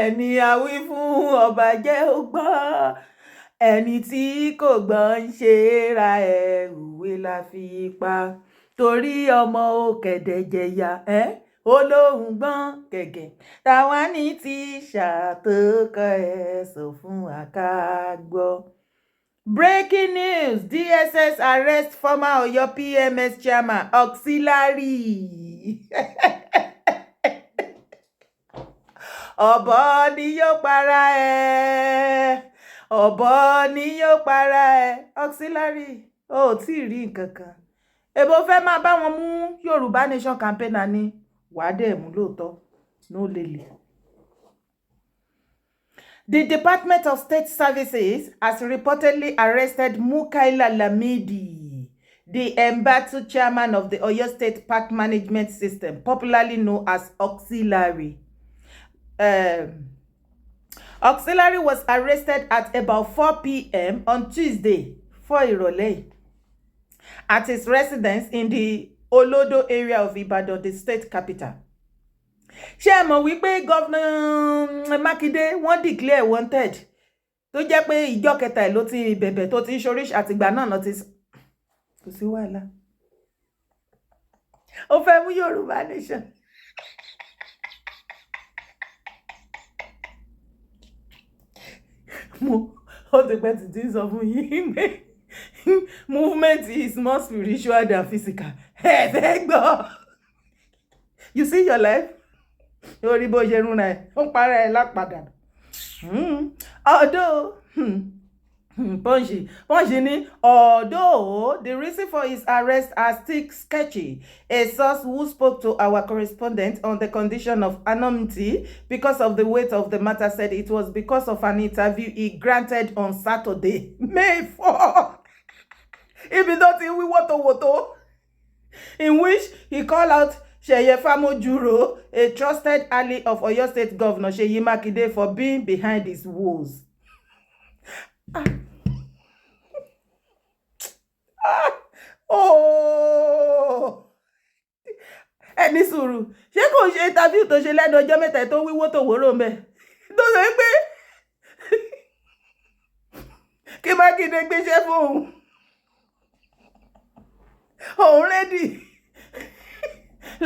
ẹni àwí fún ọba jẹ́ ó gbọ́ ẹni tí kò gbọ́ ń ṣe ra ẹ̀ òwe la fi pa torí ọmọ òkèdè jẹ̀yà ó lóhùn gbọ́n gẹ̀gẹ̀ táwa ní tíṣà tó kọ́ ẹ sọ fún wa ká gbọ́. Breaking news: DSS arrest former Oyo PMS chairman auxiliary. ọ̀bọ ni yóò para ẹ̀ ọ̀bọ ni yóò para ẹ̀ auxiliary ó tí ì rí nǹkan kan èbó fẹ́ máa bá wọn mú Yorùbá Nation campaigner ni wàá dẹ̀ mú lóòótọ́ no lele. The Department of State Services has reportedly arrested Mukaila Lamidi, the embattled chairman of the Oyo State Park Management System, popularly known as Auxiliary. Auxiliary was arrested at about 4 p.m. on Tuesday, 4 ìrọ̀lẹ́, at his residence in the Olodo area of Ibadan, the state capital. Ṣé ẹ mọ̀ wípé Governor Makinde wọ́n declare wanted tó jẹ́ pé ìjọ kẹta ẹ̀ ló ti bẹ̀bẹ̀ tó ti ń ṣoríṣi àtìgbà náà lọ ti kò sí wàhálà ó fẹ́ mú Yorùbá Nation. ó ti pẹ́ títí sọ fún yín pé movement is more spiritual than physical. ẹ fẹ́ gbọ́. You see your life? Orí bó ṣe rúnra ẹ̀ ó ń para ẹ̀ lápadà. Although Pọ́ǹṣì ní although the reason for his arrest are still sketchy, a source who spoke to our correspondent on the condition of anonymity because of the weight of the matter said it was because of an interview he granted on Saturday, May 4. Ibi tó ti wí wọ́tọ̀wọ́tọ̀, in which he called out Sheye Famojuro, a trusted ally of Oyo State Governor Seyi Makinde, for being behind his woes. Ẹni sùúrù ṣé kò ṣe interview tó ṣe lẹ́nu ọjọ́ mẹ́ta tó wíwó tó wòrò mẹ́ tó sọ pé kí Mákindé gbéṣẹ́ fún òun rẹ́dì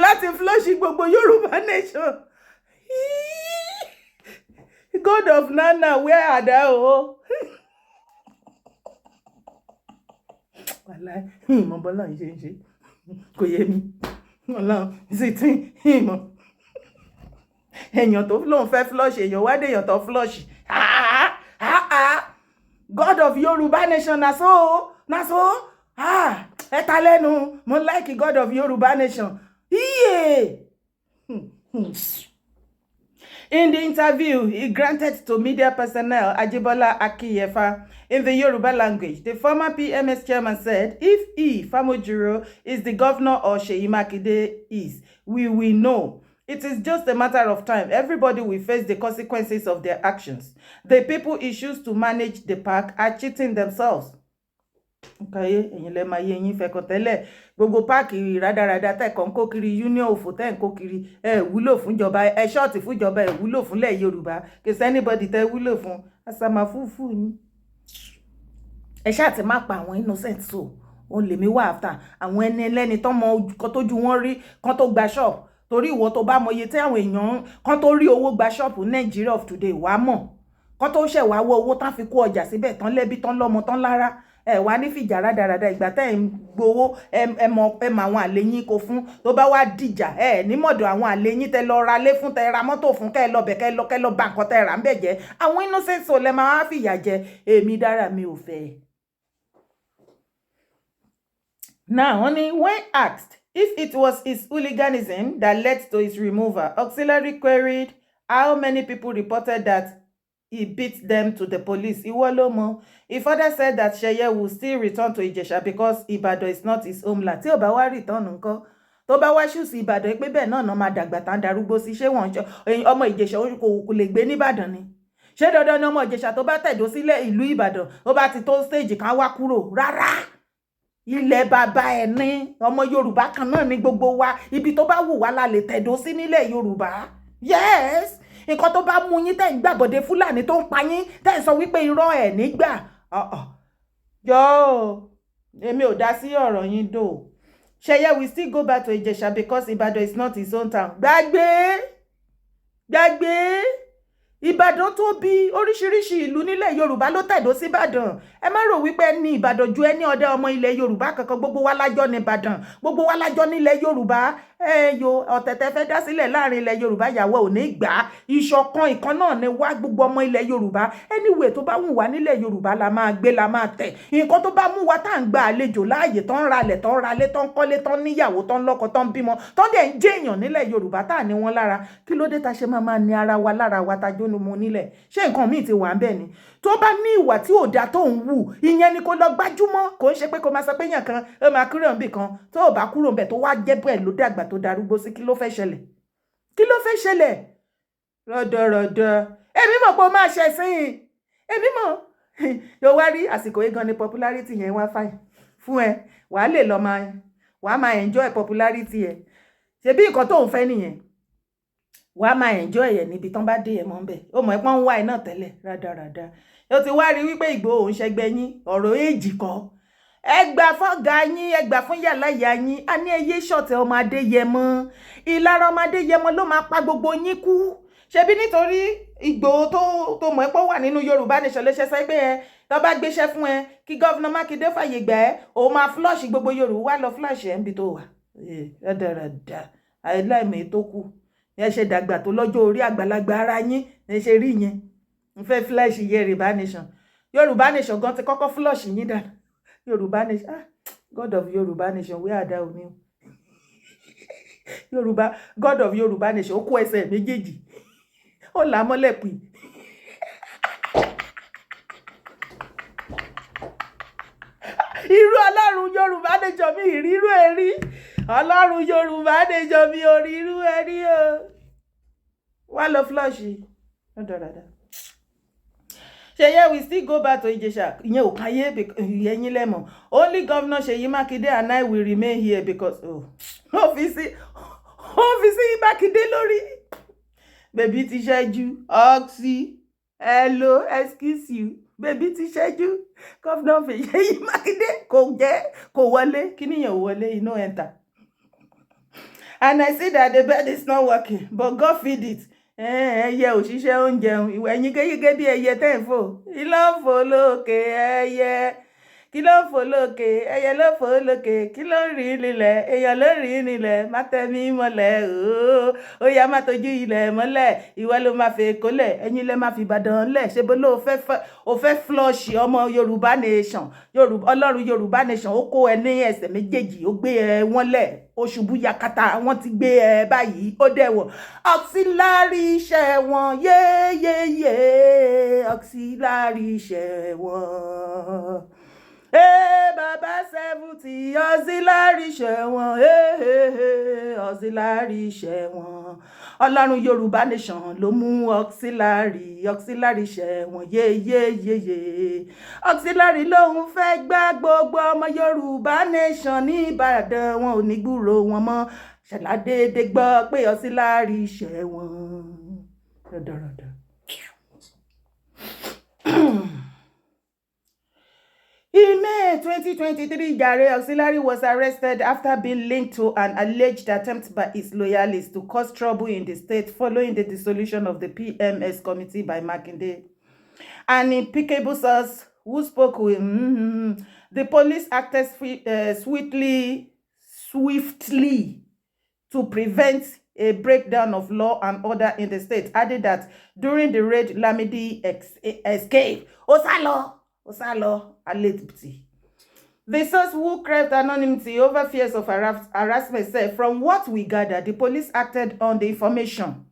láti flush gbogbo Yorùbá Nation. God of Nana, where are thou? Wàláì ìmọ̀ bọ́lá ń ṣe kò yé mi ọlọ́run sì tí ìmọ̀ èèyàn tó lóun fẹ́ flush èèyàn wá dé èèyàn tó flush. God of Yorùbá Nation na so ẹ ta lẹ́nu mo like God of Yorùbá Nation. In the interview he granted to media personnel Ajibola Akiyefa in the Yoruba language, the former PMS chairman said, if he, Famojuro, is the governor or Seyi Makinde is, we will know. It is just a matter of time. Everybody will face the consequences of their actions. The people he choose to manage the park are cheating themselves. Okay, ẹ̀yin lẹ máa yé yín fẹ́kọ̀ tẹ́lẹ̀ gbogbo páàkì rádaràda tẹ́kọ̀ ń kó kiri union òfò tẹ́ ń kó kiri ẹ wúlò fún ìjọba ẹ ṣọ́ọ̀tì fún ìjọba ẹ wúlò fúnlẹ̀ Yorùbá kì í sẹ́nibọ́dì tẹ́ wúlò fún asàmà fúfú yín. Ẹ ṣáà ti má pa àwọn innocent so òun lèmi wà after àwọn ẹni ẹlẹ́ni tó mọ kan tójú wọn rí kan tó gba ṣọ́ọ̀pù torí ìwọ tó bá mọ iye tí àwọn èèyàn kan tó rí owó gba ṣọ́ọ̀pù Nigeria of today wàá mọ̀ kan tó ṣẹ̀ wá wọ owó tán fi kó ọjà síbẹ̀ tán lẹ́bí tán lọ́mọ tán lára ẹ wá ní fìjà rádaràda ìgbà tẹ́ ń gbowó ẹ mọ àwọn àlẹyìn kò fún tó bá wá dìjà ẹ nímọ̀dọ̀ àwọn àlẹyìn tẹ́ lọ ra lé fún tẹ́ ra mọ́tò fún kẹ́ lọ bẹ̀ kẹ́ lọ bá nǹkan tẹ́ rà ń bẹ̀ jẹ́ àwọn innocent soul lẹ máa fìyà jẹ èmi dára mi ò fẹ́. Now honey, when asked if it was his hooliganism that led to his removal, Auxiliary queried how many people reported that he beat them to the police. Iwolomo. He further said that Sheye will still return to Ijesha because Ibadan is not his homeland. Tí ó bá wá return ńkọ́. Tó bá wá choose Ibadan pé bẹ́ẹ̀ náà máa dàgbà tán darúgbó sí ṣé wọ́n ọmọ Ìjẹ̀ṣà kò lè gbé ní Ìbàdàn ni. Ṣé dandan ni ọmọ Ìjẹ̀ṣà tó bá tẹ̀dó sílẹ̀ ìlú Ìbàdàn ó bá ti tó stage kan wá kúrò rárá. Ilẹ̀ bàbá ẹ̀ ní ọmọ Yorùbá kan náà ní gbogbo wa ibi tó bá wù wá la lè tẹ̀dó sí nílẹ̀ Yorùbá. Yes. Nǹkan tó bá mú yín tẹ́ ń gbàbọ̀dé Fúlàní tó ń pa yín tẹ́ ń sọ wípé irọ́ ẹ̀ nígbà jọ̀ọ́ èmi ò dá sí ọ̀rọ̀ yín dò. Ṣeyẹ we still go back to Ìjẹ̀ṣà because Ibadan is not his own town. Gbàgbé Ìbàdàn tó bí oríṣiríṣi ìlú nílẹ̀ Yorùbá ló tẹ̀dó sí Ìbàdàn. Ẹ má rò wípé ẹni Ìbàdàn ju ẹni ọdẹ ọmọ ilẹ̀ Yorùbá kankan, gbogbo wa lájọ ní Ìbàdàn, gbogbo wa lájọ nílẹ̀ Yorùbá. Yo ọ̀tẹ̀tẹ̀ fẹ́ dá sílẹ̀ láàrin ilẹ̀ Yorùbá, ìyàwó ò ní gbà. Ìṣọ̀kan ìkan náà ni wá gbogbo ọmọ ilẹ̀ Yorùbá. Anyway tó bá wù wá nílẹ̀ Yorùbá la máa gbé, la máa tẹ̀. Nǹkan tó bá mú wa tá ń gba àlejò láàyè, tó ń ralẹ̀, tó ń ralé, tó ń kọ́lé, tó ń níyàwó, tó ń lọ́kọ, tó ń bímọ, tó ń dẹ̀ ń jẹ́ èèyàn nílẹ̀ Yorùbá tá ní wọn lára. Kí ló dé tá ṣe máa ní ara wa lára wa tá jónu mu nílẹ̀? Ṣé nǹkan míì ti wà ń bẹ̀ ni? Tó bá ní ìwà tí ò dá tó ń wù, ìyẹn ni kó lọ gbájúmọ́. Kò ń ṣe pé kó máa sọ pé èèyàn kan ó máa kúrò níbì kan, tó ò bá kúrò ńbẹ̀ tó wá jẹ́ bẹ́ẹ̀ ló dàgbà tó darúgbó sí, kí ló fẹ́ ṣẹlẹ̀? Kí ló fẹ́ ṣẹlẹ̀? Rọ̀dọ̀rọ̀dọ̀. Èmi mọ̀ pé ó máa ṣẹ̀ sí i. Èmi mọ̀. Yóò wá rí àsìkò yìí gan ni popularity yẹn wá fine fún ẹ. Wàá lè lọ wàá máa enjoy popularity ẹ. Ṣebí nǹkan tó ń fẹ́ nìyẹn. Wàá máa enjoy ẹ̀ níbi tán bá dé ẹ̀ mọ́ ń bẹ̀. Ó mọ̀ ẹ́ pọ́n ń wá ẹ náà tẹ́lẹ̀ rádaràda. Ó ti wá rí wípé Ìgbòho ń ṣẹgbẹ́ yín, ọ̀rọ̀ èjì kọ́. Ẹ gbà fọ́gà yín, ẹ gbà fún yàlá ìyá yín. A ní ẹyẹ ṣọ̀tẹ̀ ọmọ Adéyẹmọ. Ìlara ọmọ Adéyẹmọ ló máa pa gbogbo yín kú. Ṣebí nítorí Ìgbòho tó mọ̀ ẹ́ pọ́ wà nínú Yorùbá Nation ló ṣe sọ pé ẹ tó bá gbéṣẹ́ fún ẹ kí gọ́vnà Mákindé fàyè gbà ẹ́, òun máa flush gbogbo Yorùbá, wá lọ flush ẹ̀ níbi tó wà. Rádaràda àìláìmọ̀ tó kù. Ẹ ṣe dàgbà tó lọ́jọ́ orí àgbàlagbà ara yín, ẹ ṣe rí yẹn. Ń fẹ́ flush Yorùbá Nation. Yorùbá Nation gan ti kọ́kọ́ flush yín dànù. Yorùbá Nation, God of Yorùbá Nation, where are thou new? Yorùbá, God of Yorùbá Nation, ó kó ẹsẹ̀ méjèèjì. Ó là mọ́lẹ̀ pì. Irú Ọlọ́run Yorùbá Nation mi ìrírú ẹ̀rí. Ọlọ́run Yorùbá Nation mi ò rírú ẹ̀rí o. Wá lọ flush. Ṣeyẹ we still go back to Ìjẹ̀ṣà. Ìyẹn ò káyé ẹ̀yin lẹ́mọ̀. Only Governor Ṣèyí Mákindé and I will remain here because ó fi sí Mákindé lórí. Baby ti ṣẹ́jú. Oxy. Hello, excuse you. Baby ti ṣẹ́jú. Governor Ṣèyí Mákindé kò wọlé. Kí nìyẹn ò wọlé? You no enter. And I see that the bed is not working, but God feed it. Ẹyẹ òṣìṣẹ́ oúnjẹ ìwẹ̀ ẹ̀yin gẹ́gẹ́ bí ẹyẹ tẹ́ ń fò. Kí ló ń fò lókè ẹyẹ? Kí ló ń fò lókè? Ẹyẹ ló fò lókè. Kí ló ń rìn nílẹ̀? Èèyàn ló rìn nílẹ̀. Má tẹ́ mi mọ́lẹ̀ ooo. Ó yá má tójú ilẹ̀ mọ́lẹ̀. Ìwọ ló máa fi Èkó lẹ̀. Ẹ̀yin lẹ máa fi Ìbàdàn lẹ̀. Ṣé bó ló fẹ́ flush ọmọ Yorùbá Nation? Ọlọ́run Yorùbá Nation ó kó ẹ ní ẹsẹ̀ méjèèjì. Ó gbé ẹ wọ́n lẹ̀. Ó ṣubú yakata. Wọ́n ti gbé ẹ báyìí. Ó dẹ̀wọ̀. Auxiliary ṣẹ̀wọ̀n. Yéyéyé. Auxiliary ṣẹ̀wọ̀n. Baba 70 auxiliary ṣẹ̀wọ̀n. Auxiliary ṣẹ̀wọ̀n. Ọlọ́run Yorùbá Nation ló mú auxiliary ṣẹ̀wọ̀n. Yéyéyé. Auxiliary lòun fẹ́ gbá gbogbo ọmọ Yorùbá Nation ní Ìbàdàn, wọn ò ní gbúrò wọn mọ́. Ṣàlàdédé gbọ́ pé auxiliary ṣẹ̀wọ̀n. In May 2023, Jare Auxiliary was arrested after being linked to an alleged attempt by his loyalists to cause trouble in the state following the dissolution of the PMS committee by Makinde. An impeccable source who spoke with the police acted swiftly to prevent a breakdown of law and order in the state, added that during the raid, Lamidi escaped. Osalo, Aletipti. The source who craved anonymity over fears of harassment said, from what we gathered, the police acted on the information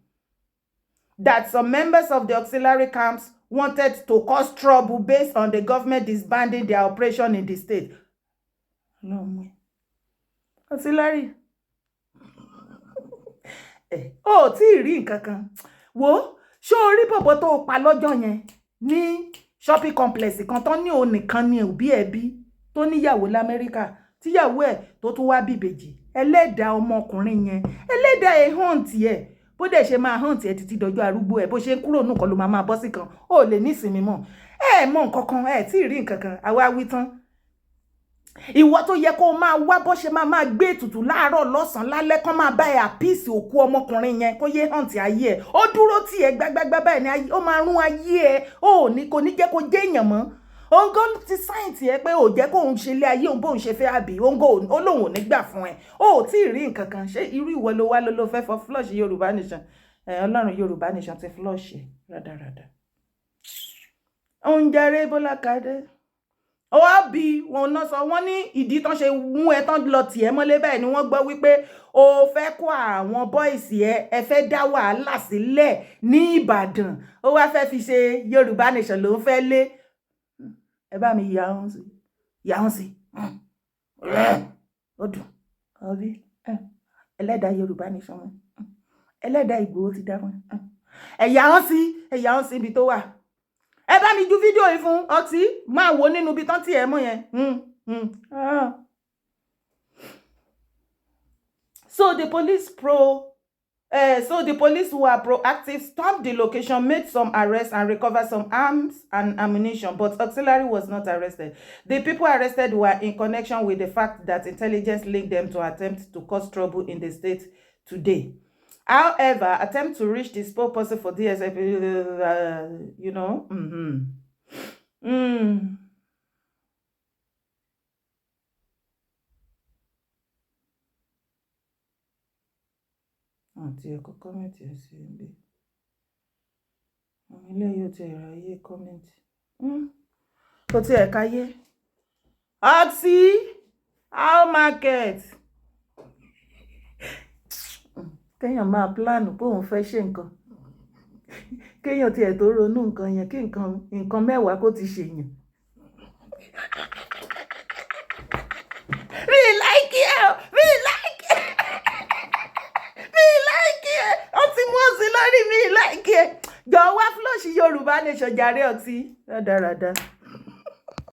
that some members of the auxiliary camps wanted to cause trouble based on the government disbanding their operation in the state. No, auxiliary. Oh, tí rí nǹkan kan. Wo, ṣó rí bọ̀bọ̀ tó pa lọ́jọ́ yẹn ní shopping complex kan tán ní òun nìkan ni òbí ẹbí tó níyàwó l'Amẹ́ríkà tíyàwó ẹ̀ tó tún wá bíbèjì ẹlẹ́dàá ọmọkùnrin yẹn ẹlẹ́dàá ehun tiẹ̀ bó dẹ̀ ṣe máa hàn tiẹ̀ títí dọjọ́ arúgbó ẹ̀ bó ṣe ń kúrò nù kan ló máa bọ́ sí kan ó lè ní ìsinmi mọ́ mọ̀ nǹkan kan tí ì rí nǹkan kan àwa wí tán ìwọ tó yẹ kó máa wá bó ṣe máa gbé ètùtù láàárọ̀ lọ́sàn-án lálẹ́ kán máa bá ẹ àpíìsì òkú ọmọkùnrin yẹn kó yé hàn tí ayé ẹ ó dúró tì ẹ gbágbágbá báyìí ni ó máa rún ayé ẹ kò ní jẹ́ kó jẹ́ èèyàn mọ́ òun gan ti sáyẹ̀ntì ẹ pé ò jẹ́ kóun ṣe ilé ayé òun bóun ṣe fẹ́ àbí ó lóun ò ní gbà fún ẹ ó tí ì rí nǹkan kan ṣé irú ìwọ ló wá ló fẹ́ fọ flush Yorùbá Nation Ọlọ́run Yorùbá Nation ti flush ẹ rádaràdà oúnjẹ rẹ Bọ́lá Kadé ó wá bí wọn náà sọ wọ́n ní ìdí tán ṣe mú ẹ tán lọ tì ẹ́ mọ́lé báyìí ni wọ́n gbọ́ wípé o fẹ́ kó àwọn bọ́ìsì ẹ fẹ́ dá wàhálà sílẹ̀ ní Ìbàdàn ó wá fẹ́ fi ṣe Yorùbá Nation ló ń fẹ́ lé ẹ bá mi yà wọ́n sí ó dùn ọbí ẹlẹ́dàá Yorùbá Nation wọn ẹlẹ́dàá Ìgbòho ti dá wọn ẹ yà wọ́n sí ibi tó wà ẹ bá mi ju fídíò yìí fún ọtí máa wò nínú ibi tán tí ẹ mọ̀ yẹn. So the police who are proactive stormed the location, made some arrests and recovered some arms and ammunition, but auxiliary was not arrested. The people arrested were in connection with the fact that intelligence linked them to attempt to cause trouble in the state today. However, attempt to reach the spokesperson for DSF, you know, àti ẹ̀kọ́ kọ́mẹ̀ntì ẹ̀sìn ilé àwọn ilé yóò ti ẹ̀rọ ayé kọ́mẹ̀ntì kò tí ẹ̀ka yé ọtí how market kéèyàn máa pílánù bóun fẹ́ ṣe nǹkan kéèyàn tiẹ̀ tó ronú nǹkan yẹn kí nǹkan mẹ́wàá kó ti ṣèyàn. mi like it ọtí mú ọsí lórí mi like it jọ̀ọ́ wá flush Yorùbá Nation jàre ọtí rádaràda.